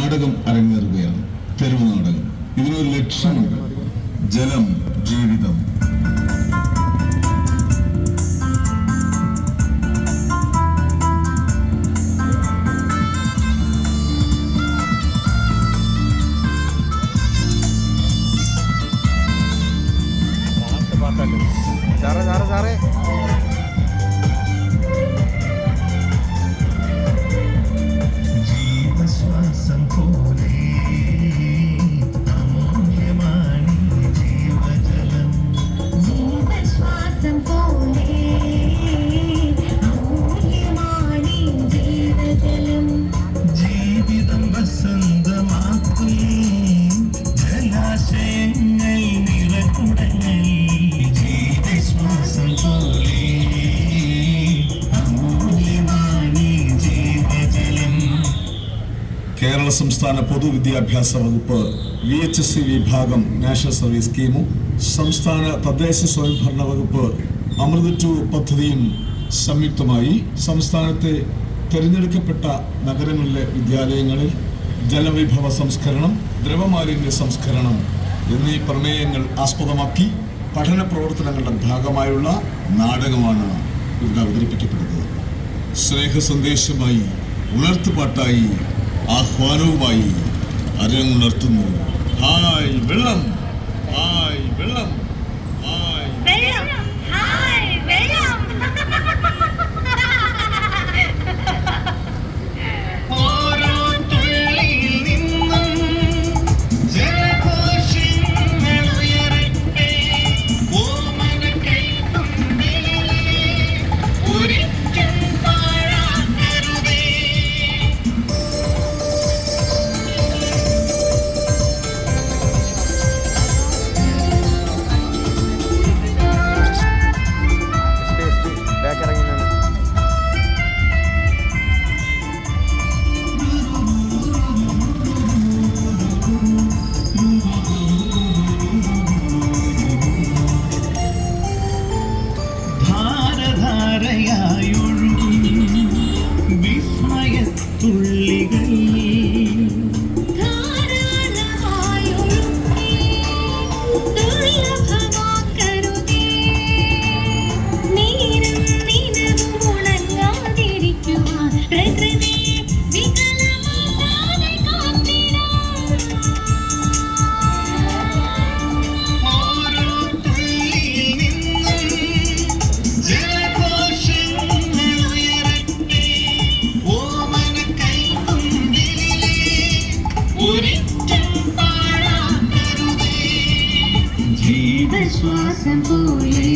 നാടകം അരങ്ങേറുകയാണ്. തെരുവ് നാടകം. ഇതിനൊരു ലക്ഷ്യമുണ്ട്. ജലം ജീവിതം. സാറേ ജീവശ്വാസം പോലെ അമൂല്യമാണ് ജീവജലം. ജീവശ്വാസം പോലെ അമൂല്യമാണ് ജീവജലം. ജീവിതം വസന്തമാക്കും ജലാശയങ്ങൾ നിറകുടങ്ങൾ. ജീവശ്വാസം പോലെ കേരള സംസ്ഥാന പൊതുവിദ്യാഭ്യാസ വകുപ്പ് VHSC വിഭാഗം നാഷണൽ സർവീസ് സ്കീമും സംസ്ഥാന തദ്ദേശ സ്വയംഭരണ വകുപ്പ് അമൃത് 2 പദ്ധതിയും സംയുക്തമായി സംസ്ഥാനത്തെ തിരഞ്ഞെടുക്കപ്പെട്ട നഗരങ്ങളിലെ വിദ്യാലയങ്ങളിൽ ജലവിഭവ സംസ്കരണം, ദ്രവമാലിന്യ സംസ്കരണം എന്നീ പ്രമേയങ്ങൾ ആസ്പദമാക്കി പഠന പ്രവർത്തനങ്ങളുടെ ഭാഗമായുള്ള നാടകമാണ് ഇവിടെ അവതരിപ്പിക്കപ്പെടുന്നത്. സ്നേഹ സന്ദേശമായി, ഉണർത്തുപാട്ടായി, ആഹ്വാനവുമായി അരങ്ങുണർത്തുന്നു. ഹായ് വെള്ളം, ഹായ് വെള്ളം, ഹായ് വെള്ളം, ഹായ് വെള്ളം. ഓരോ തുള്ളിയിൽ നിന്നും ജലഘോഷങ്ങൾ ഉയരട്ടെ. ഓമനക്കൈത്തുമ്പിളിലെ ഒരിക്കൽ പാഴാക്കരുതേ. ബാക്ക് ഇറങ്ങി ധാരധാരയായൊഴുകും വിസ്മയത്തുള്ളികൾ. ധാരാളമായൊഴുകി ദുർലഭമാക്കരുതേ. നീരും നിനവും ഉണങ്ങാതിരിക്കുവാൻ പ്രകൃതിയെ വികലമാക്കാതെ കാത്തിടാം. ഓരോ തുള്ളിയിൽ നിന്നും ജലഘോഷങ്ങൾ ഉയരട്ടെ. ഓമനക്കൈത്തുമ്പിളിലെ ഒരിക്കൽ പാഴാക്കരുതേ. ജീവശ്വാസം പോലെ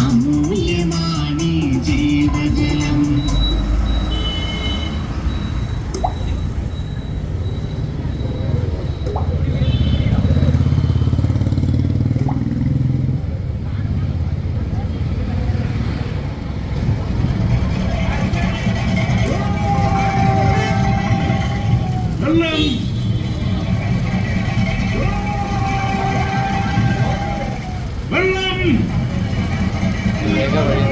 അമൂല്യമാണ് ജീവജലം. വെള്ളം, വെള്ളം, ലേഖ വഴി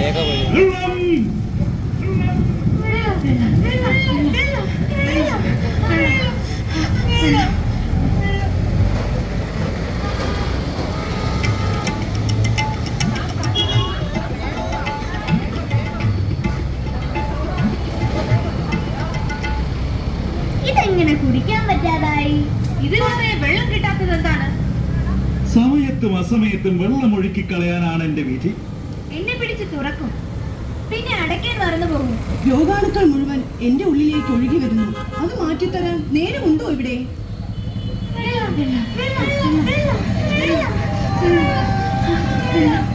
ലേഖ വഴി വെള്ളം. ഇതെങ്ങനെ കുടിക്കാൻ പറ്റാതായി? ഇതുവരെ വെള്ളം കിട്ടാത്തത് എന്താണ്? സമയത്തും അസമയത്തും വെള്ളം ഒഴുക്കി കളയാനാണ് എന്റെ വിധി. എന്നെ പിടിച്ച് തുറക്കും, പിന്നെ അടയ്ക്കാൻ മറന്നു പോകും. രോഗാണുക്കൾ മുഴുവൻ എന്റെ ഉള്ളിലേക്ക് ഒഴുകി വരുന്നു. അത് മാറ്റിത്തരാൻ നേരമുണ്ടോ ഇവിടെ? വെള്ളം, വെള്ളം, വെള്ളം, വെള്ളം, വെള്ളം, വെള്ളം.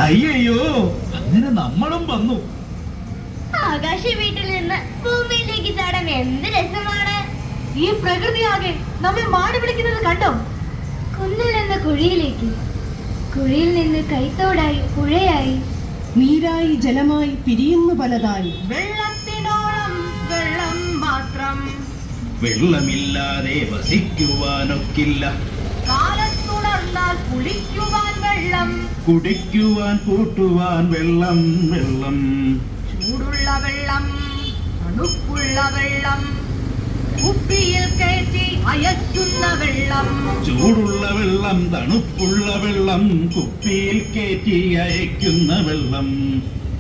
അയ്യോ, അങ്ങനെ നമ്മളും വന്നു. ആകാശ വീട്ടിൽ നിന്ന് ഭൂമിയിലേക്ക് ചാടാൻ എന്ത് രസമാണ്. ഈ പ്രകൃതിയാകെ നമ്മെ മാടി വിളിക്കുന്നത് കണ്ടോ? കുന്നിൽ നിന്ന് കുഴിയിലേക്ക്, കുഴിയിൽ നിന്ന് കൈത്തോടായി പുഴയായി, നീരായി ജലമായി പിരിയുന്നു പലതായി. വെള്ളത്തിനോളം വെള്ളം മാത്രം, വെള്ളമില്ലാതെ വസിക്കുവാനൊക്കില്ല. കാലത്തുണർന്നാൽ കുളിക്കുവാൻ വെള്ളം, കുടിക്കുവാൻ കൂട്ടുവാൻ വെള്ളം. വെള്ളം ചൂടുള്ള വെള്ളം, തണുപ്പുള്ള വെള്ളം, കുപ്പിയിൽ കയറ്റി അയക്കുന്ന വെള്ളം, ചൂടുള്ള വെള്ളം, തണുപ്പുള്ള വെള്ളം, കുപ്പിയിൽ കയറ്റി അയക്കുന്ന വെള്ളം.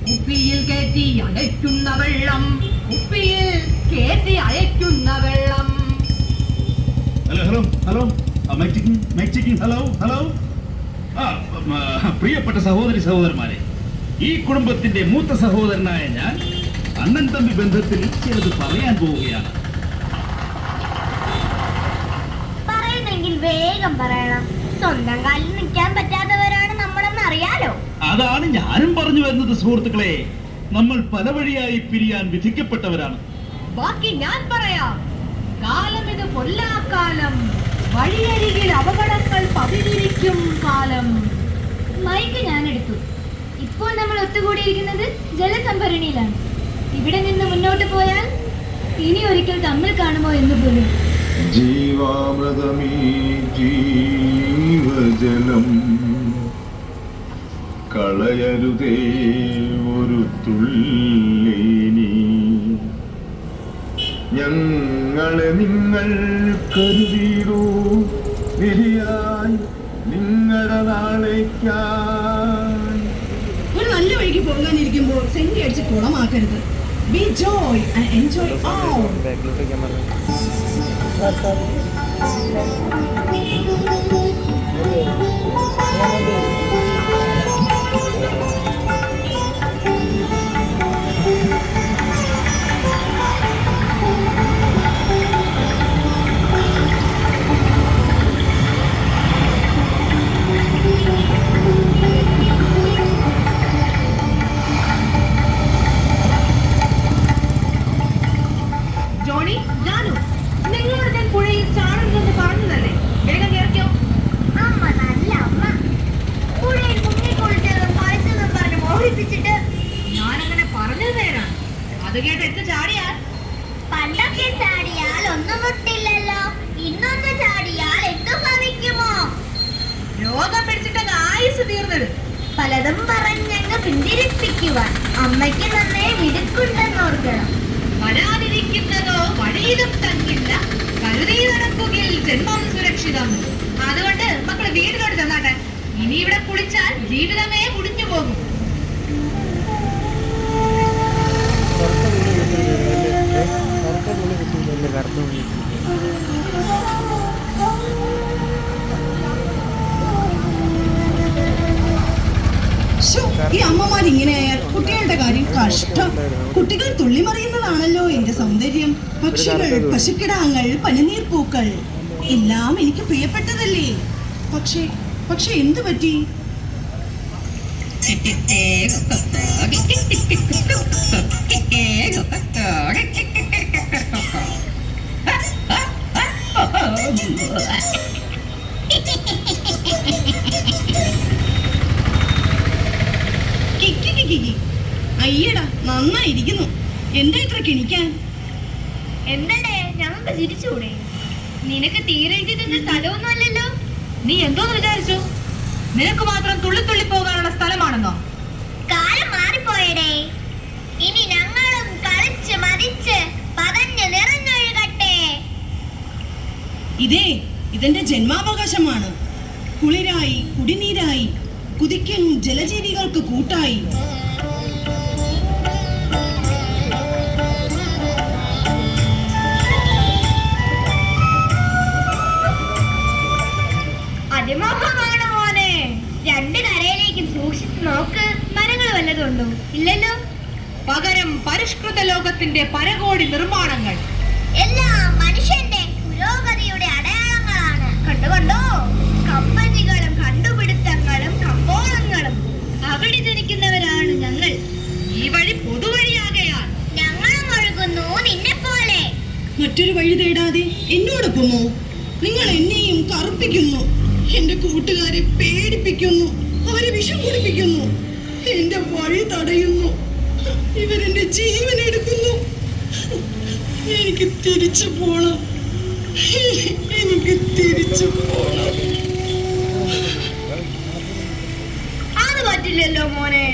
കുപ്പിയിൽ കയറ്റി അയക്കുന്ന വെള്ളം, കുപ്പിയിൽ കയറ്റി അയക്കുന്ന വെള്ളം. Hello hello hello, hello hello. പ്രിയപ്പെട്ട സഹോദരന്മാരെ, ഈ കുടുംബത്തിന്റെ മൂത്ത സഹോദരനായ ഞാൻ അണ്ണൻ തമ്പി ബന്ധത്തിൽ ചിലത് പറയാൻ പോവുകയാണ്. പറയുന്നെങ്കിൽ വേഗം പറയണം. സ്വന്തം കാലിൽ നിൽക്കാൻ പറ്റാത്തവരാണ് നമ്മളെന്ന് അറിയാലോ. അതാണ് ഞാനും പറഞ്ഞു വരുന്നത് സുഹൃത്തുക്കളെ. നമ്മൾ പല വഴിയായി പിരിയാൻ വിധിക്കപ്പെട്ടവരാണ്. ബാക്കി ഞാൻ പറയാം. കാലം ഇത് പൊല്ലാക്കാലം, വഴിയരികിൽ അപകടങ്ങൾ പതിയിരിക്കും കാലം. മൈക്ക് ഞാൻ എടുത്തു. ഇപ്പോൾ നമ്മൾ ഒത്തുകൂടിയിരിക്കുന്നത് ജലസംഭരണിയിലാണ്. ഇവിടെ നിന്ന് മുന്നോട്ട് പോയാൽ ഇനി ഒരിക്കൽ തമ്മിൽ കാണുമോ എന്ന് പോലും. ജീവാമൃതമീ ജീവജലം കളയരുതേ ഒരു തുള്ളി. ഞങ്ങളെ നിങ്ങൾ കരുതിയിടൂ വിധിയായി നിങ്ങളുടെ നാളേക്കായി. ഒരു നല്ല വഴിക്ക് പോകാനിരിക്കുമ്പോൾ സെന്റി അടിച്ച് കുളമാക്കരുത്. Be joy and enjoy all. ബാക്കിലോട്ട് വയ്ക്കാൻ പറഞ്ഞു. ജോണി, ജാനു, നിങ്ങളോട് ഞാൻ പുഴയിൽ ചാടരുതെന്ന് പറഞ്ഞതല്ലേ? വേഗം കേറിക്കോ. അമ്മ നല്ല അമ്മ. പുഴയിൽ മുങ്ങിക്കൊളിച്ചതും കളിച്ചതും പറഞ്ഞ് മോഹിപ്പിച്ചിട്ട് ഞാനങ്ങനെ പറഞ്ഞത് നേരാണ്. അത് കേട്ട് എടുത്ത് ചാടിയാൽ പണ്ടൊക്കെ ചാടിയാൽ ഒന്നും മുട്ടില്ലല്ലോ. ഇന്നൊന്ന് ചാടിയാൽ എന്തു ഭവിക്കുമോ? രോഗം പിടിച്ചിട്ടങ്ങ് ആയുസ് തീർന്നത്. പലതും പറഞ്ഞങ്ങ് പിന്തിരിപ്പിക്കുവാൻ അമ്മയ്ക്ക് നന്നേ മിടുക്കുണ്ടെന്നോർക്കണം. വരാതിരിക്കുന്നതോ വഴിയിലും തങ്ങില്ല, കരുതി നടക്കുകയിൽ ജന്മം സുരക്ഷിതം. അതുകൊണ്ട് മക്കള് വീട്ടിലോട്ട് ചെന്നാട്ടെ. ഇനി ഇവിടെ കുളിച്ചാൽ ജീവിതമേ മുടിഞ്ഞു പോകും. കറുത്ത തുണി കിട്ടിയില്ലേ? കറുത്ത തുണി ശ്ശോ, ഈ അമ്മമാർ ഇങ്ങനെയായാൽ കുട്ടികളുടെ കാര്യം കഷ്ടം. കുട്ടികൾ തുള്ളിമറിയുന്നതാണല്ലോ എന്റെ സൗന്ദര്യം. പക്ഷികൾ, പശുക്കിടാങ്ങൾ, പനിനീർപ്പൂക്കൾ എല്ലാം എനിക്ക് പ്രിയപ്പെട്ടതല്ലേ. പക്ഷേ എന്തു പറ്റി? അയ്യടാ, നന്നായിരിക്കുന്നു. എന്താ ഇത്ര കിണിക്കാൻ? എന്തടേ, ഞങ്ങൾക്ക് ചിരിച്ചുകൂടെ? നിനക്ക് തീരെഴുതി തന്ന സ്ഥലമൊന്നും അല്ലല്ലോ. നീ എന്തോന്ന് വിചാരിച്ചു? നിനക്ക് മാത്രം തുള്ളിത്തുള്ളി പോകാനുള്ള സ്ഥലമാണെന്നോ? കാലം മാറിപ്പോയടേ. ഇനി ഞങ്ങളും കളിച്ച് മതിച്ച് പതഞ്ഞ് നിറഞ്ഞൊഴുകട്ടെ. ഇതെന്റെ ജന്മാവകാശമാണ്. കുളിരായി, കുടിനീരായി, കുതിക്കും ജലജീവികൾക്ക് കൂട്ടായി. അതിമോഹമാണ് മോനെ. രണ്ട് കരയിലേക്കും സൂക്ഷിച്ചു നോക്ക്. മരങ്ങൾ വല്ലതും ഉണ്ടോ? ഇല്ലല്ലോ. പകരം പരിഷ്കൃത ലോകത്തിന്റെ പരകോടി നിർമ്മാണങ്ങൾ എല്ലാം മനുഷ്യന്റെ പുരോഗതിയുടെ അടയാളങ്ങളാണ്. കണ്ടോ, കമ്പനികളും കണ്ടുപിടുത്തങ്ങളും കമ്പോളങ്ങളും. അവൾ മറ്റൊരു വഴി തേടാതെ എന്നോടൊപ്പമോ? നിങ്ങൾ എന്നെയും കറുപ്പിക്കുന്നു, എന്റെ കൂട്ടുകാരെ പേടിപ്പിക്കുന്നു, അവരെ വിഷം കുടിപ്പിക്കുന്നു, എന്റെ വഴി തടയുന്നു, ഇവരെന്റെ ജീവൻ എടുക്കുന്നു. എനിക്ക് തിരിച്ചു പോണം, എനിക്ക് തിരിച്ചു പോണം. അത് പറ്റില്ലല്ലോ മോനെ,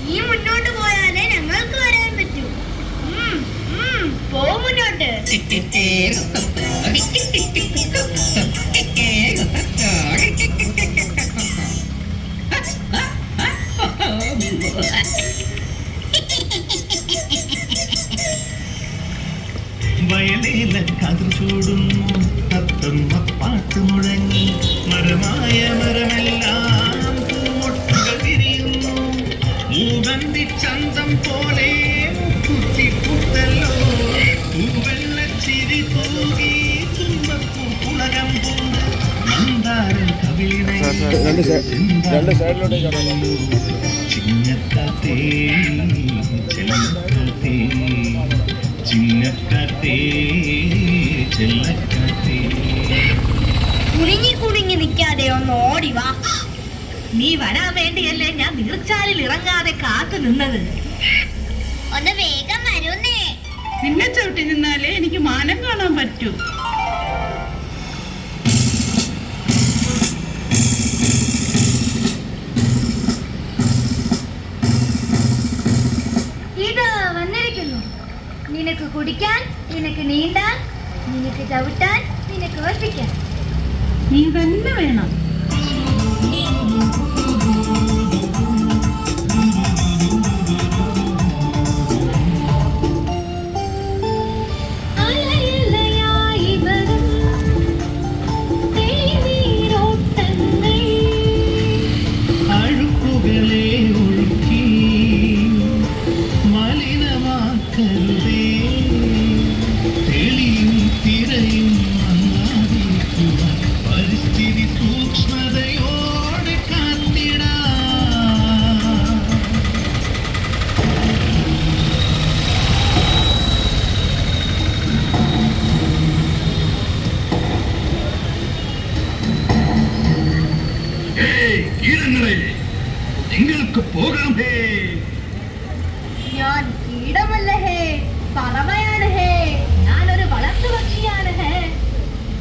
നീ മുന്നോട്ട് പോയാലേ ഞങ്ങൾക്ക് വരാൻ പറ്റൂ. പോ മുന്നോട്ട്. വയലേല കതിർ ചൂടുന്നു, തത്തമ്മ പാട്ട് മുഴങ്ങി, മരമായ മരമെല്ലാം പൂമൊട്ടുകൾ വിരിയുന്നു, മൂവന്തി ചന്തം പോലെ കുത്തിപ്പുത്തല്ലോ, പൂവെള്ളച്ചിരി തൂകി തുമ്പപ്പൂ പുളകം പൂണ്ട്, മന്ദാരം കവിളിനെ ചിന്നക്കത്തേ ചെല്ലക്കത്തേ, ചിന്നക്കത്തേ ചെല്ലക്കത്തേ. കുടുങ്ങി കുടുങ്ങി നിൽക്കാതെ ഒന്ന് ഓടിവാ. നീ വരാൻ വേണ്ടിയല്ലേ ഞാൻ നീർച്ചാലിൽ ഇറങ്ങാതെ കാത്തു നിന്നത്. ഒന്ന് വേഗം വരുന്നേ. നിന്നെ ചവിട്ടി നിന്നാലേ എനിക്ക് മാനം കാണാൻ പറ്റൂ. ഇതാ വന്നിരിക്കുന്നു. നിനക്ക് കുടിക്കാൻ, നിനക്ക് നീന്താൻ, നിനക്ക് ചവിട്ടാൻ, നിനക്ക് വസിക്കാൻ. നീ തന്നെ വേണം. അലയലയായി വരും തെളിനീരോട്ടങ്ങൾ, അഴുക്കുകളെ ഒഴുക്കി മലിനമാക്കരുതേ, തെളിയും തിരയും നന്നാതിരിക്കുവാൻ പരിസ്ഥിതി സൂക്ഷ്മതയോടെ കാത്തിടാം. കീടങ്ങളെ, നിങ്ങൾക്ക് പോകാം. ഹേ, ഞാൻ കീടമല്ല ഹേ, പറവയാണ് ഹേ, ഞാനൊരു വളർത്തു പക്ഷിയാണ് ഹേ,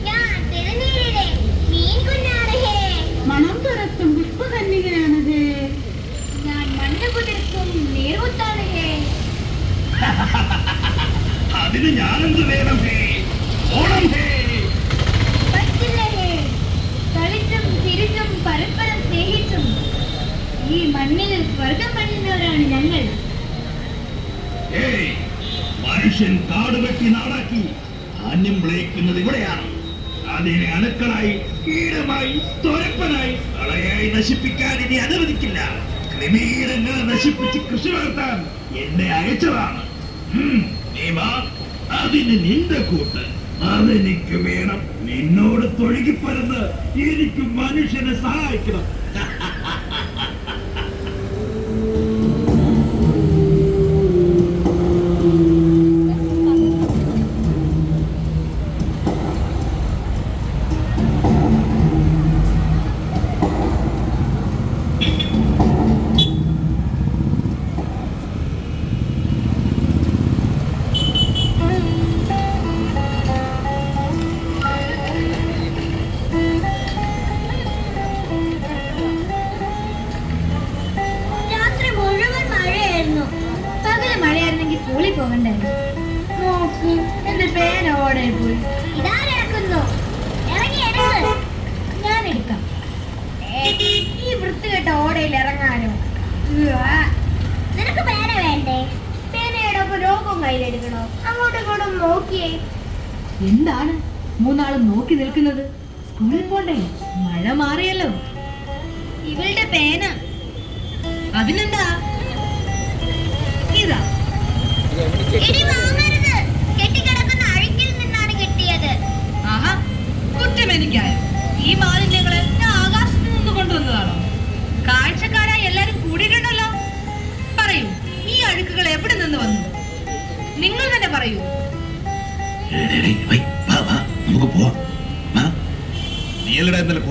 ഞാൻ തിരുനീരിലെ മീൻ കുഞ്ഞാണ് ഹേ, മണം തുറത്തും പുഷ്പകന്യകയാണത്. ഞാൻ മണ്ണ് കുതിർക്കും നീർമുത്താണ് ഹേ. അതിന് ഞാനെന്ത് വേണം? ഹേ, ഓണം. ഹേ, പറ്റില്ല ഹേ, കളിച്ചും ചിരിച്ചും പരസ്പരം സ്നേഹിച്ചും ഈ മണ്ണിൽ സ്വർഗം പണിയുന്നവരാണ് ഞങ്ങൾ. ഏയ്, മനുഷ്യൻ കാട് വെട്ടി നാടാക്കി ധാന്യം വിളയിക്കുന്നത് ഇവിടെയാണ്. അതിനെ അണുക്കളായി, കീടമായി, തൊരപ്പനായി, കളയായി നശിപ്പിക്കാൻ ഇനി അനുവദിക്കില്ല. ക്രിമീരങ്ങളെ നശിപ്പിച്ച് കൃഷി വളർത്താൻ എന്നെ അയച്ചതാണ്. നീ വാ, അതിന് നിന്റെ കൂട്ട് അതെനിക്ക് വേണം. നിന്നോട് തൊഴുകിപ്പരന്ന് എനിക്ക് മനുഷ്യനെ സഹായിക്കണം. രാത്രി മുഴുവൻ മഴയായിരുന്നു. പകല് മഴയായിരുന്നെങ്കിൽ സ്കൂളിൽ പോകണ്ടായിരുന്നു. നോക്കൂ, എന്റെ പേന ഓടെ പോയി. ഇതാരെടുക്കുന്നു? ഇറങ്ങി എടുക്ക്. ഞാൻ എടുക്കാം. ഈ വൃത്തികെട്ട ഓടയിൽ ഇറങ്ങാനോ? നിനക്ക് പേന വേണ്ടേ? പേനയോടൊപ്പം രോഗം കയ്യിലെടുക്കണോ? അങ്ങോട്ടും ഇങ്ങോട്ടും നോക്കിയേ. എന്താണ് മൂന്നാളും നോക്കി നിൽക്കുന്നത്? സ്കൂളിൽ പോണ്ടേ? മഴ മാറിയല്ലോ. ഇവളുടെ പേന. അതിനെന്താ? ഇതാ. ഇനി വാങ്ങരുത്. കെട്ടിക്കിടക്കുന്ന അഴുക്കിൽ നിന്നാണ് കിട്ടിയത്. ആഹാ, കുറ്റം എനിക്കായോ? ഈ മാലിന്യങ്ങളെ ഞാൻ ആകാശത്ത് നിന്ന് കൊണ്ടുവന്നതാണോ? കാഴ്ചക്കാരായി എല്ലാരും കൂടിയിട്ടുണ്ടല്ലോ. പറയൂ, ഈ അഴുക്കുകൾ എവിടെ നിന്ന് വന്നു? നിങ്ങൾ തന്നെ പറയൂ. എടേ,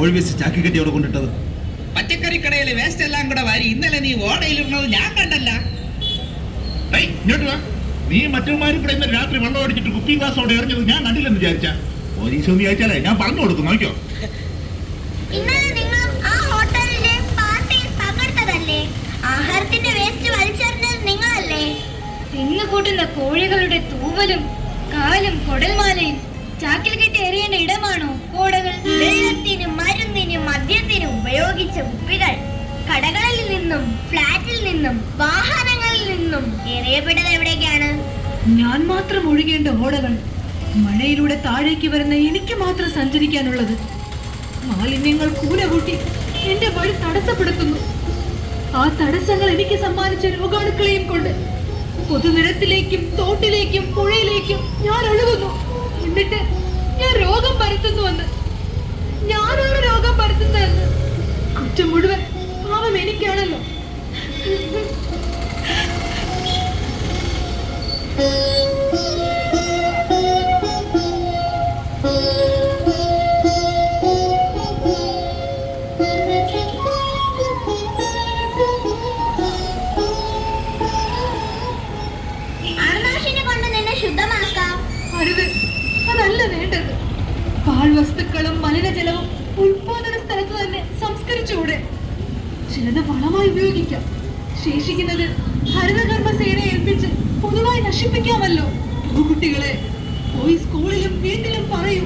കോഴി വേസ്റ്റ് ചാക്കി കെട്ടി അവിടെ കൊണ്ടിട്ടത്? പച്ചക്കറി കടയിലെ വേസ്റ്റ് എല്ലാം കൂടെ വാരി ഇന്നലെ നീ ഓടയിലിരുന്നത് ഞാൻ കണ്ടല്ല. ഇങ്ങോട്ട് വാ. നീ മറ്റന്മാരും കൂടെ ഇന്ന് രാത്രി വെള്ളം അടിച്ചിട്ട് കുപ്പി ഗ്ലാസോടെ എറിഞ്ഞത് ഞാൻ കണ്ടില്ലെന്ന് വിചാരിച്ച പോലീസ് ഒന്ന് ചോദിച്ചാലേ ഞാൻ പറഞ്ഞു കൊടുക്കും. നോക്കിയോ? ഇന്നലെ നിങ്ങൾ ആ ഹോട്ടലിലെ പാർട്ടിയിൽ പങ്കെടുത്തതല്ലേ? ആഹാരത്തിന്റെ വേസ്റ്റ് വലിച്ചെറിഞ്ഞത് നിങ്ങളല്ലേ? തിന്നു കൂട്ടുന്ന കോഴികളുടെ തൂവലും കാലും കൊടൽമാലയും ചാക്കിൽ കെട്ടി എറിയേണ്ട ഇടമാണോ ഓടകൾ? വെള്ളത്തിനും മരുന്നിനും മദ്യത്തിനും ഉപയോഗിച്ച കുപ്പികൾ കടകളിൽ നിന്നും ഫ്ലാറ്റിൽ നിന്നും വാഹനങ്ങളിൽ നിന്നും എറിയപ്പെട്ടത് എവിടേക്കാണ്? ഞാൻ മാത്രം ഒഴുകേണ്ട ഓടകൾ മഴയിലൂടെ താഴേക്ക് വരുന്ന എനിക്ക് മാത്രം സഞ്ചരിക്കാനുള്ളത്. മാലിന്യങ്ങൾ കൂന കൂട്ടി എന്റെ വഴി തടസ്സപ്പെടുത്തുന്നു. ആ തടസ്സങ്ങൾ എനിക്ക് സമ്മാനിച്ച രോഗാണുക്കളെയും കൊണ്ട് പൊതുനിരത്തിലേക്കും തോട്ടിലേക്കും പുഴയിലേക്കും ഞാൻ ഒഴുകുന്നു. എന്നിട്ട് ഞാൻ രോഗം പരത്തുന്നുവെന്ന്. ഞാനാണ് രോഗം പരത്തുന്നതെന്ന്. കുറ്റം മുഴുവൻ പാവം എനിക്കാണല്ലോ. അണുനാശിനി കൊണ്ട് നിന്നെ ശുദ്ധമാക്കാം. അരുത്, അതല്ല വേണ്ടത്. പാഴ്വസ്തുക്കളും മലിനജലവും ഉത്പാദന സ്ഥലത്ത് തന്നെ സംസ്കരിച്ചുകൂടെ? ചിലത് വളമായി ഉപയോഗിക്കാം. ശേഷിക്കുന്നത് ഹരിതകർമ്മ സേനയെ ഏൽപ്പിച്ച് പൊതുവായി നശിപ്പിക്കാമല്ലോ. കുട്ടികളെ പോയി സ്കൂളിലും വീട്ടിലും പറയൂ,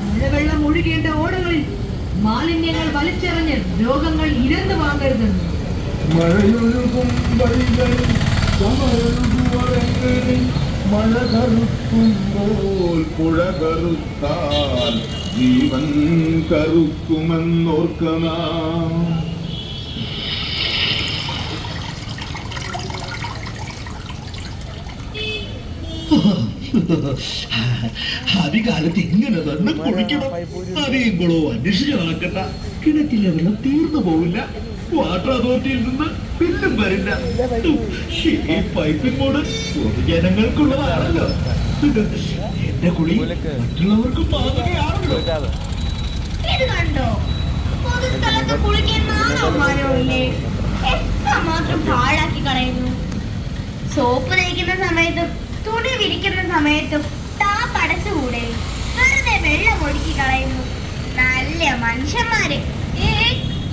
മഴവെള്ളം ഒഴുകേണ്ട ഓടകളിൽ മാലിന്യങ്ങൾ വലിച്ചെറിഞ്ഞ് രോഗങ്ങൾ ഇരന്നു വാങ്ങരുതെന്ന്. മഴയൊഴുകും വഴികൾ ചമയൊഴുകുവരെങ്ങനെ മഴ കറുക്കുമ്പോൾ പുഴ കറുത്താൽ ജീവൻ കറുക്കുമെന്നോർക്കണം. അധികാലത്ത് ഇങ്ങനെ തന്നെ കുടിക്കണം. അധികം കുളവും അന്വേഷിച്ച് നടക്കണ്ട. കിണറ്റിലെ വെള്ളം തീർന്നു പോവില്ല. വാട്ടർ അതോറിറ്റിയിൽ നിന്ന് ബില്ലും വരില്ല. ഈ പൈപ്പിംഗ് ബോർഡ് പൊതുജനങ്ങൾക്കുള്ളതാണല്ലോ. എന്റെ കുളി മറ്റുള്ളവർക്ക് മാതൃകയാണല്ലോ. ഇത് കണ്ടോ? പൊതുസ്ഥലത്ത് കുളിക്കാൻ നാണോ മാനവും ഇല്ലേ? എത്രമാത്രം പാഴാക്കി കളയുന്നു. സോപ്പ് തേക്കുന്ന സമയത്തും തുണി വിരിക്കുന്ന സമയത്തും ടാപ്പ് അടച്ചുകൂടെ? വെറുതെ വെള്ളം ഒഴുക്കി കളയുന്നു. നല്ല മനുഷ്യന്മാര്.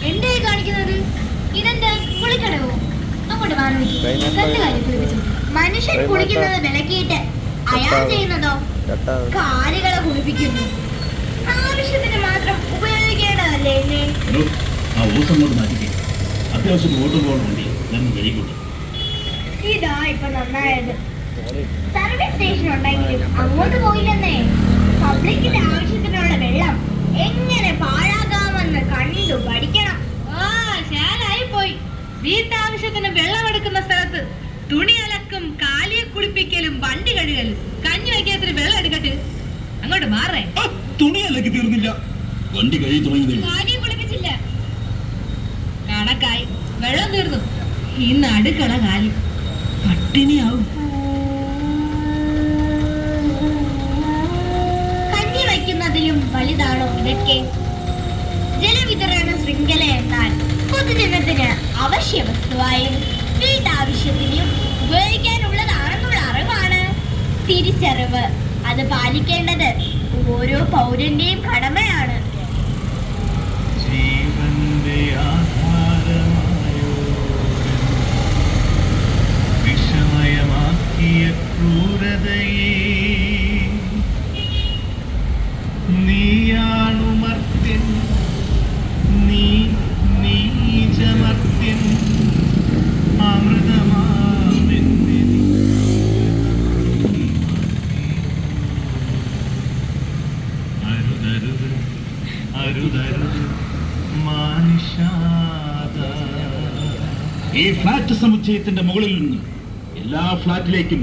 എന്തേ കാണിക്കുന്നത്? ഇതെന്താ കുളിക്കടവോ? അങ്ങോട്ട് മാറി മനുഷ്യൻ കുളിക്കുന്നത് വിലക്കിയിട്ട് അയാൾ ചെയ്യുന്നതോ കാലുകളെ കുളിപ്പിക്കുന്നു. ആവശ്യത്തിന് മാത്രം ഉപയോഗിക്കേണ്ടതല്ലേ എന്നെ? ആ ഊസം കൊണ്ട് മാറ്റിക്കേ. അത്യാവശ്യം വോട്ട് പോകണമെങ്കിൽ ഞാൻ കഴിക്കട്ടെ. ഇതാ ഇപ്പൊ നന്നായത്. സർവീസ് സ്റ്റേഷൻ ഉണ്ടെങ്കിലും അങ്ങോട്ട് പോയില്ലെന്നേ. പബ്ലിക്കിന്റെ ആവശ്യത്തിനുള്ള വെള്ളം എങ്ങനെ പാഴാകാമെന്ന് കണ്ടു പഠിക്കണം. ശാലായി പോയി. വീട്ടാവശ്യത്തിന് വെള്ളം എടുക്കുന്ന സ്ഥലത്ത് തുണി അലക്കും, കാലിയെ കുളിപ്പിക്കലും, വണ്ടി കഴുകലും, കഞ്ഞി വയ്ക്കാത്തിന് വെള്ളം എടുക്കട്ട്. അങ്ങോട്ട് മാറേ. തുണി അലക്കി തീർന്നില്ല, വണ്ടി കഴുകി തുടങ്ങിയതേ. കാലിയെ കുളിപ്പിച്ചില്ല, കണക്കായി. വെള്ളം തീർന്നു. ഇന്ന് അടുക്കള കാലി. പട്ടിണിയാവും. കഞ്ഞി വയ്ക്കുന്നതിലും വലുതാണോ ഇതൊക്കെ? ജലവിതരണ ശൃംഖല എന്നാൽ പൊതുജനത്തിന് അവശ്യ വസ്തുവായും വീട്ടാവശ്യത്തിനും ഉപയോഗിക്കാനുള്ളതാണെന്നുള്ള അറിവാണ്. തിരിച്ചറിവ് അത് പാലിക്കേണ്ടത് ഓരോ പൗരന്റെയും കടമയാണ്. ജീവന്റെ ആധാരമായോ വിഷമയമാക്കിയ ക്രൂരതയെ നീയാണുമർത്യൻ, നീ നീചമർത്യൻ, അമൃതമാമെന്നെ അരുതരുത് അരുതരുത് മാനുഷാദ. ഈ ഫ്ലാറ്റ് സമുച്ചയത്തിന്റെ മുകളിൽ നിന്ന് എല്ലാ ഫ്ലാറ്റിലേക്കും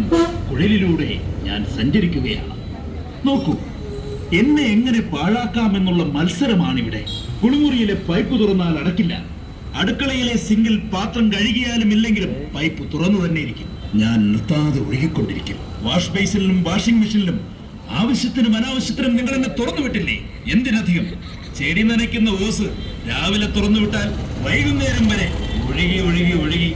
കുഴലിലൂടെ ഞാൻ സഞ്ചരിക്കുകയാണ്. നോക്കൂ, എന്നെ എങ്ങനെ പാഴാക്കാമെന്നുള്ള മത്സരമാണിവിടെ. കുളിമുറിയിലെ പൈപ്പ് തുറന്നാൽ അടക്കില്ല. അടുക്കളയിലെ സിങ്കിൽ പാത്രം കഴുകിയാലും ഇല്ലെങ്കിലും പൈപ്പ് തുറന്നു തന്നെ ഇരിക്കും. ഞാൻ നിർത്താതെ ഒഴുകിക്കൊണ്ടിരിക്കും. വാഷ് ബേസിലും വാഷിംഗ് മെഷീനിലും ആവശ്യത്തിനും അനാവശ്യത്തിനും നിങ്ങൾ എന്നെ തുറന്നു വിട്ടില്ലേ? എന്തിനധികം ചെടി നനയ്ക്കുന്ന ഓസ് രാവിലെ തുറന്നു വിട്ടാൽ വൈകുന്നേരം വരെ ഒഴുകി ഒഴുകി ഒഴുകി.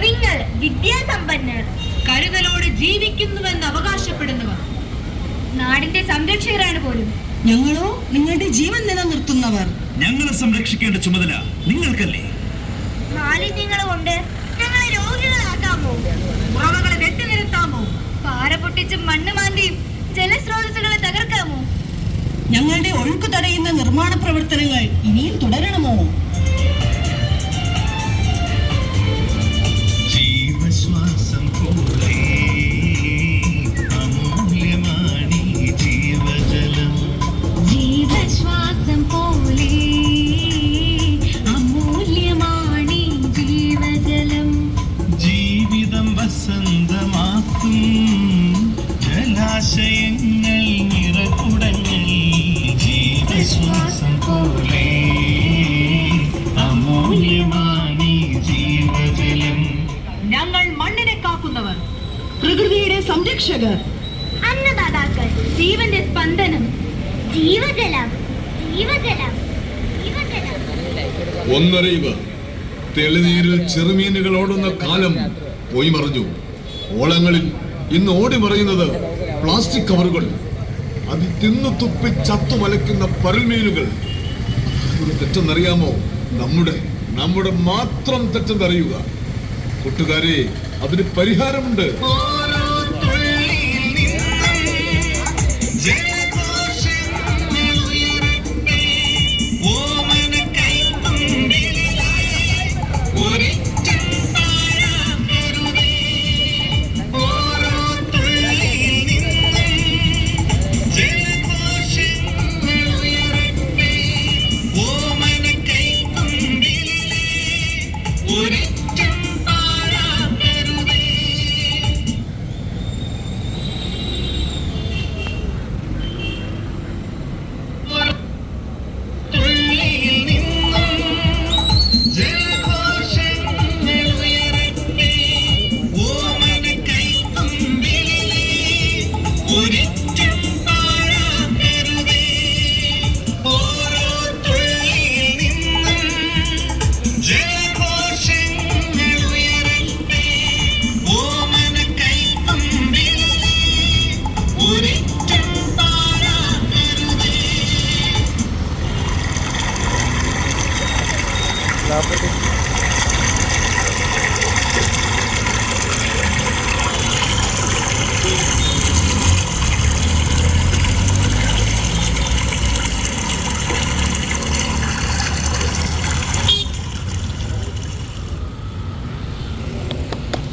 നിങ്ങൾ വിദ്യാസമ്പന്നർ, കരുതലോടെ ജീവിക്കുന്നുവെന്ന് അവകാശപ്പെടുന്നവർ, നാടിന്റെ സംരക്ഷകരാണ് പോലും. ഞങ്ങളോ നിങ്ങളുടെ ജീവൻ നിലനിർത്തുന്നവർ. ഞങ്ങളെ സംരക്ഷിക്കേണ്ട ചുമതല നിങ്ങൾക്കല്ലേ? മാലിന്യങ്ങൾ കൊണ്ട് ഞങ്ങളെ രോഗികളാക്കാമോ? ഉറവകളെ വെട്ടിനിരത്താമോ? പാറ പൊട്ടിച്ചും മണ്ണ് മാന്തിയും ജലസ്രോതസ്സുകളെ തകർക്കാമോ? ഞങ്ങളുടെ ഒഴുക്ക് തടയുന്ന നിർമ്മാണ പ്രവർത്തനങ്ങൾ ഇനിയും തുടരണമോ? ജീവശ്വാസം പോലെ അമൂല്യമാണീ ജീവജലം. ജീവശ്വാസം പോലെ അമൂല്യമാണീ ജീവജലം. ജീവിതം വസന്തമാക്കും ജലാശയങ്ങൾ നിറകുടങ്ങൾ. ജീവശ്വാസം പോലെ അമൂല്യമാണീ ജീവജലം. ഞങ്ങൾ മണ്ണിനെ കാക്കുന്നവർ, പ്രകൃതിയുടെ സംരക്ഷകർ, അന്നദാതാക്കൾ, ജീവന്റെ സ്പന്ദനം. ജീവജലം, ജീവജലം, ജീവജലം. ഒന്നറിയുക, തെളിനീരിൽ ചെറുമീനുകൾ ഓടുന്ന കാലം പോയി മറിഞ്ഞു. ഓളങ്ങളിൽ ഇന്ന് ഓടി മറിയുന്നത് പ്ലാസ്റ്റിക് കവറുകൾ, അത് തിന്നു തുപ്പി ചത്തു മലയ്ക്കുന്ന പരൽമീനുകൾ. തെറ്റെന്നറിയാമോ? നമ്മുടെ മാത്രം തെറ്റെന്നറിയുക. കൂട്ടുകാരെ, അതിന് പരിഹാരമുണ്ട്. ഓരോ തുള്ളിയിൽ നിന്നും ജലഘോഷങ്ങൾ ഉയരട്ടെ. ഓമന കൈക്കുമ്പിളിലായി ഒരിറ്റം പാഴാക്കരുതേ. ഓരോ തുള്ളിയിൽ നിന്നും ജലഘോഷങ്ങൾ ഉയരട്ടെ. ഓമന കൈക്കുമ്പിളിലായി ഒരിറ്റം പാഴാക്കരുതേ. തുള്ളിയിൽ നിന്നും ജലഘോഷങ്ങൾ ഉയരട്ടെ. ഓമന കൈക്കുമ്പിളിലെ ഒരിറ്റം പാഴാക്കരുതേ. ഓരോ തുള്ളിയിൽ നിന്നും ജലഘോഷങ്ങൾ ഉയരട്ടെ. ഓമന കൈക്കുമ്പിളിലെ ഒരിറ്റം പാഴാക്കരുതേ. 40